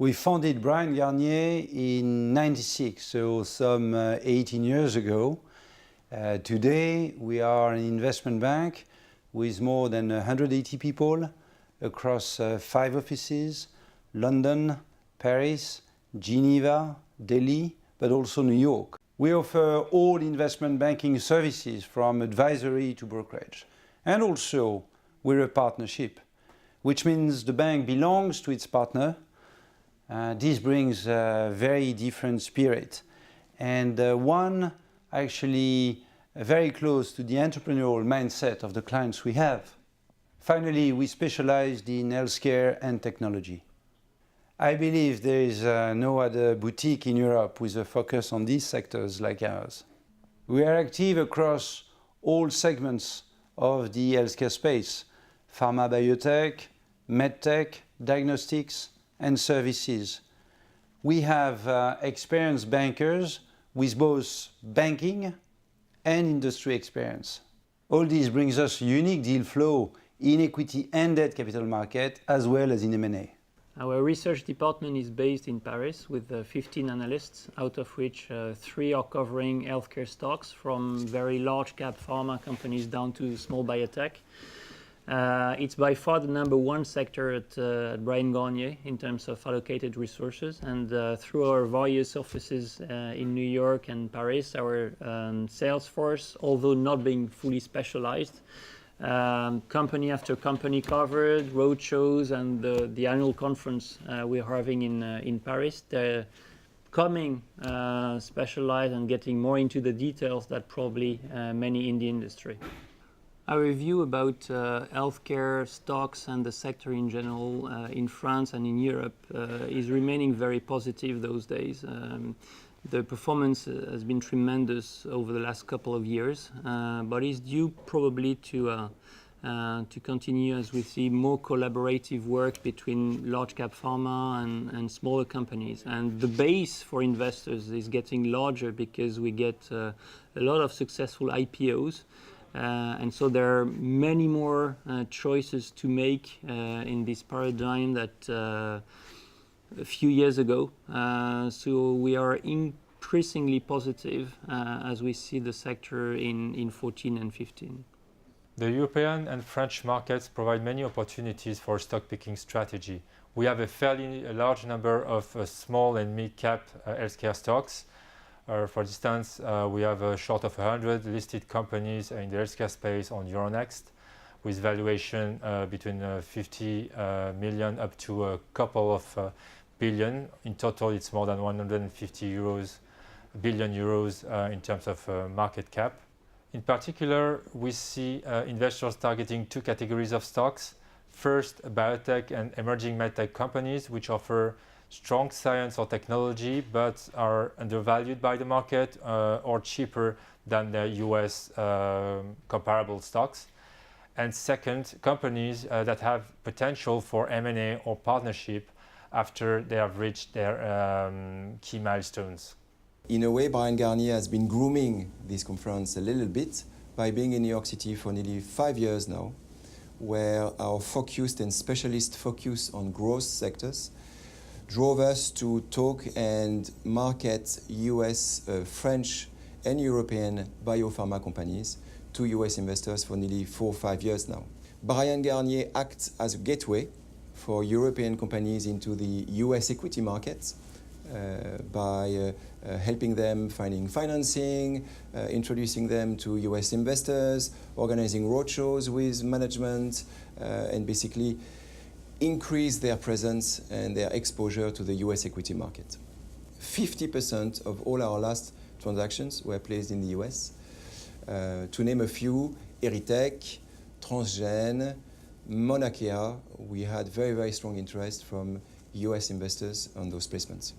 We founded Bryan Garnier in '96, so some 18 years ago. Today we are an investment bank with more than 180 people across 5 offices: London, Paris, Geneva, Delhi, but also New York. We offer all investment banking services from advisory to brokerage. And also we're a partnership, which means the bank belongs to its partner. This brings a very different spirit, and one actually very close to the entrepreneurial mindset of the clients we have. Finally, we specialized in healthcare and technology. I believe there is no other boutique in Europe with a focus on these sectors like ours. We are active across all segments of the healthcare space: pharma, biotech, medtech, diagnostics, and services. We have experienced bankers with both banking and industry experience. All this brings us unique deal flow in equity and debt capital market, as well as in M&A. Our research department is based in Paris with 15 analysts, out of which 3 are covering healthcare stocks, from very large cap pharma companies down to small biotech. It's by far the #1 sector at Bryan Garnier in terms of allocated resources, and through our various offices in New York and Paris, our sales force, although not being fully specialized, company after company covered, road shows, and the annual conference we're having in Paris, they're coming specialized and getting more into the details that probably many in the industry. Our view about healthcare stocks and the sector in general in France and in Europe is remaining very positive those days. The performance has been tremendous over the last couple of years, but is due probably to continue as we see more collaborative work between large cap pharma and smaller companies. And the base for investors is getting larger because we get a lot of successful IPOs. And so there are many more choices to make in this paradigm that a few years ago. So we are increasingly positive as we see the sector in 14 and 15. The European and French markets provide many opportunities for stock picking strategy. We have a fairly large number of small and mid-cap healthcare stocks. For instance, we have a short of 100 listed companies in the healthcare space on Euronext, with valuation between 50 million up to a couple of billion. In total, it's more than 150 billion euros in terms of market cap. In particular, we see investors targeting 2 categories of stocks. First, biotech and emerging medtech companies, which offer strong science or technology, but are undervalued by the market or cheaper than the US comparable stocks. And second, companies that have potential for M&A or partnership after they have reached their key milestones. In a way, Bryan Garnier has been grooming this conference a little bit by being in New York City for nearly 5 years now, where our focused and specialist focus on growth sectors drove us to talk and market US, French and European biopharma companies to US investors for nearly 4 or 5 years now. Bryan Garnier acts as a gateway for European companies into the US equity markets by helping them finding financing, introducing them to US investors, organizing roadshows with management, and basically increase their presence and their exposure to the US equity market. 50% of all our last transactions were placed in the US. To name a few, Erytech, Transgene, Mauna Kea, we had very, very strong interest from US investors on those placements.